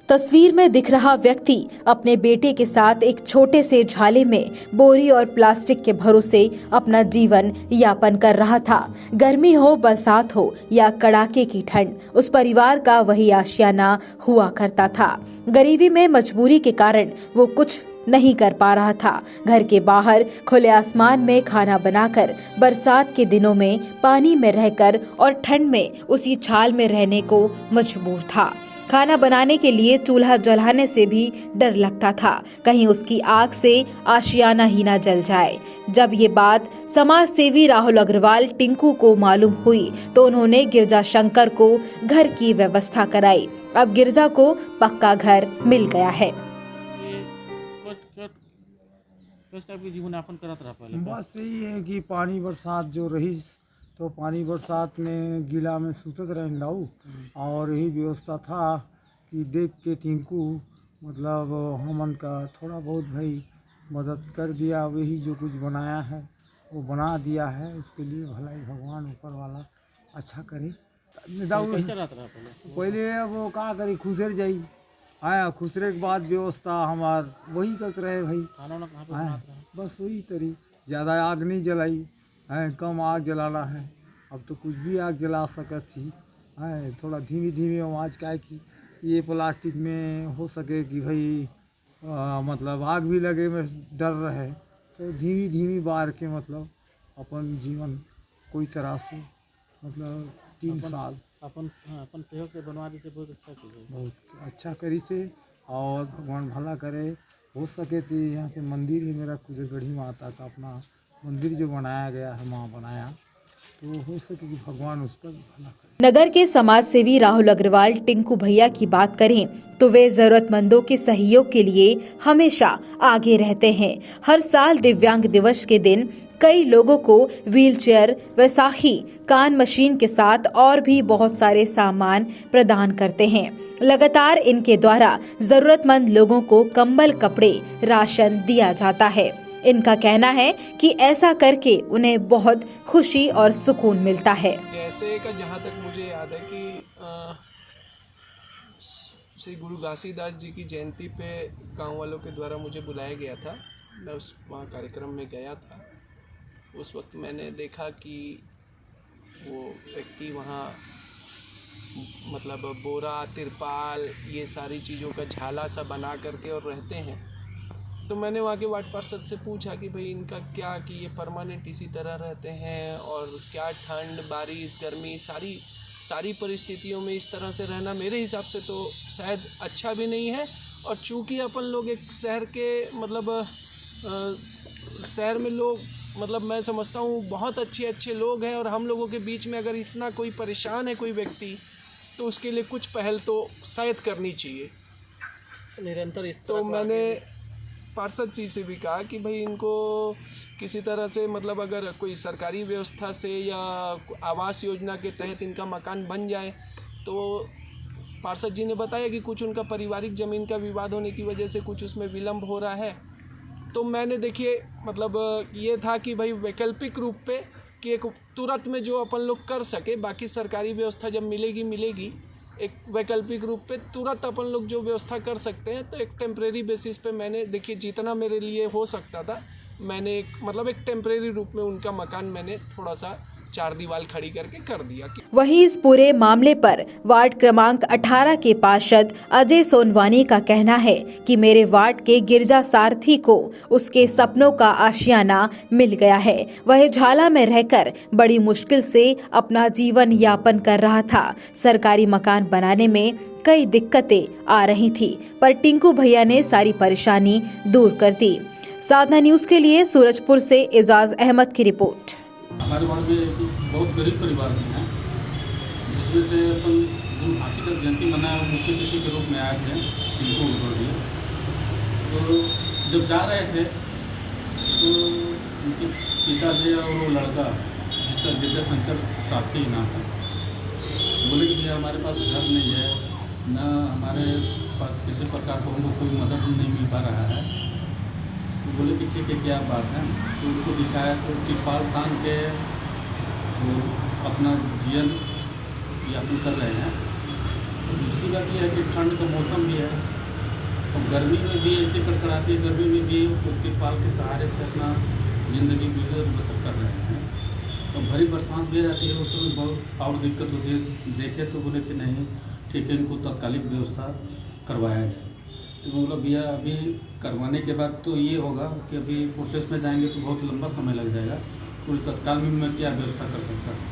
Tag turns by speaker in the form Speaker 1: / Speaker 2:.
Speaker 1: तस्वीर में दिख रहा व्यक्ति अपने बेटे के साथ एक छोटे से झाले में बोरी और प्लास्टिक के भरोसे अपना जीवन यापन कर रहा था। गर्मी हो, बरसात हो या कड़ाके की ठंड, उस परिवार का वही आशियाना हुआ करता था। गरीबी में मजबूरी के कारण वो कुछ नहीं कर पा रहा था। घर के बाहर खुले आसमान में खाना बनाकर, बरसात के दिनों में पानी में रहकर और ठंड में उसी छाल में रहने को मजबूर था। खाना बनाने के लिए चूल्हा जलाने से भी डर लगता था, कहीं उसकी आग से आशियाना ही ना जल जाए। जब ये बात समाज सेवी राहुल अग्रवाल टिंकू को मालूम हुई तो उन्होंने गिरजा शंकर को घर की व्यवस्था कराई। अब गिरजा को पक्का घर मिल गया है।
Speaker 2: जीवन यापन करत रहा पहले
Speaker 3: बस यही है कि पानी बरसात जो रही तो पानी बरसात में गीला में सुतत रह लाऊ और यही व्यवस्था था कि देख के टिंकू मतलब हमन का थोड़ा बहुत भाई मदद कर दिया। वही जो कुछ बनाया है वो बना दिया है, उसके लिए भलाई भगवान ऊपर वाला अच्छा करे।
Speaker 2: कैसे रहता रहा
Speaker 3: पहले वो का करी खुसर जाई आया, खुसरे के बाद व्यवस्था हमार वही करते रहे भाई।
Speaker 2: खाना कहाँ पे बनाते रहे?
Speaker 3: बस वही तरी, ज़्यादा आग नहीं जलाई है, कम आग जलाना है। अब तो कुछ भी आग जला सकत थी है, थोड़ा धीमी धीमी आवाज़ क्या की ये प्लास्टिक में हो सके कि भाई मतलब आग भी लगे में डर रहे, तो धीमी धीमी बार के मतलब अपन जीवन कोई तरह से मतलब 3 साल
Speaker 2: अपन सहयोग से बनवा दी से बहुत अच्छा चीज़ है,
Speaker 3: बहुत अच्छा करी से। और भगवान भला करे, हो सके तो यहाँ पे मंदिर है मेरा कुजरगढ़ी माता का अपना मंदिर जो बनाया गया है, माँ बनाया, तो हो सके कि भगवान उस पर भला करे।
Speaker 1: नगर के समाज सेवी राहुल अग्रवाल टिंकू भैया की बात करें तो वे जरूरतमंदों के सहयोग के लिए हमेशा आगे रहते हैं। हर साल दिव्यांग दिवस के दिन कई लोगों को व्हीलचेयर, वैसाखी, कान मशीन के साथ और भी बहुत सारे सामान प्रदान करते हैं। लगातार इनके द्वारा जरूरतमंद लोगों को कंबल, कपड़े, राशन दिया जाता है। इनका कहना है कि ऐसा करके उन्हें बहुत खुशी और सुकून मिलता है।
Speaker 4: ऐसे का जहाँ तक मुझे याद है कि श्री गुरु घासीदास जी की जयंती पे गांव वालों के द्वारा मुझे बुलाया गया था। मैं वहाँ कार्यक्रम में गया था। उस वक्त मैंने देखा कि वो व्यक्ति वहाँ मतलब बोरा, तिरपाल, ये सारी चीज़ों का झाला सा बना करके और रहते हैं। तो मैंने वहाँ के वार्ड पार्षद से पूछा कि भाई इनका क्या, कि ये परमानेंट इसी तरह रहते हैं और क्या ठंड, बारिश, गर्मी, सारी परिस्थितियों में इस तरह से रहना मेरे हिसाब से तो शायद अच्छा भी नहीं है। और चूँकि अपन लोग एक शहर के मतलब शहर में लोग मतलब मैं समझता हूँ बहुत अच्छे लोग हैं, और हम लोगों के बीच में अगर इतना कोई परेशान है कोई व्यक्ति, तो उसके लिए कुछ पहल तो शायद करनी चाहिए
Speaker 2: निरंतर इस
Speaker 4: तो मैंने पार्षद जी से भी कहा कि भाई इनको किसी तरह से मतलब अगर कोई सरकारी व्यवस्था से या आवास योजना के तहत इनका मकान बन जाए। तो पार्षद जी ने बताया कि कुछ उनका पारिवारिक ज़मीन का विवाद होने की वजह से कुछ उसमें विलम्ब हो रहा है। तो मैंने देखिए मतलब ये था कि भाई वैकल्पिक रूप पे कि एक तुरंत में जो अपन लोग कर सके, बाकी सरकारी व्यवस्था जब मिलेगी एक वैकल्पिक रूप पे तुरंत अपन लोग जो व्यवस्था कर सकते हैं। तो एक टेम्परेरी बेसिस पे मैंने देखिए जितना मेरे लिए हो सकता था मैंने एक टेम्परेरी रूप में उनका मकान मैंने थोड़ा सा 4 दीवार खड़ी करके कर दिया।
Speaker 1: वहीं इस पूरे मामले पर वार्ड क्रमांक 18 के पार्षद अजय सोनवानी का कहना है कि मेरे वार्ड के गिरजा सारथी को उसके सपनों का आशियाना मिल गया है। वह झाला में रहकर बड़ी मुश्किल से अपना जीवन यापन कर रहा था। सरकारी मकान बनाने में कई दिक्कतें आ रही थी, पर टिंकू भैया ने सारी परेशानी दूर कर दी। साधना न्यूज के लिए सूरजपुर से एजाज अहमद की रिपोर्ट।
Speaker 5: हमारे वार्ड में एक बहुत गरीब परिवार में है, जिसमें से अपन गुरु घासीदास जयंती मनाया मुख्य अतिथि के रूप में आए थे टिंकू भैया। तो जब जा रहे थे तो उनके पिताजी और वो लड़का जिसका गिरजा शंकर सारथी नाम है, बोले कि हमारे पास घर नहीं है, ना हमारे पास किसी प्रकार को हमको कोई मदद नहीं मिल पा रहा है। तो बोले कि ठीक है क्या बात है। तो उनको दिखाया तो तिरपाल तान के वो अपना जीवन यापन कर रहे हैं। दूसरी बात यह है कि ठंड का मौसम भी है और गर्मी में भी ऐसे कड़कड़ाती है, गर्मी में भी वो तिरपाल के सहारे से अपना ज़िंदगी गुजर बसर कर रहे हैं। और भरी बरसात भी आती है, उस समय बहुत और दिक्कत होती है। देखे तो बोले कि नहीं ठीक है, इनको तत्कालिक व्यवस्था करवाया जाए। तो मतलब भैया अभी करवाने के बाद तो ये होगा कि अभी प्रोसेस में जाएंगे तो बहुत लंबा समय लग जाएगा। पूरी तत्काल में मैं क्या व्यवस्था कर सकता हूँ।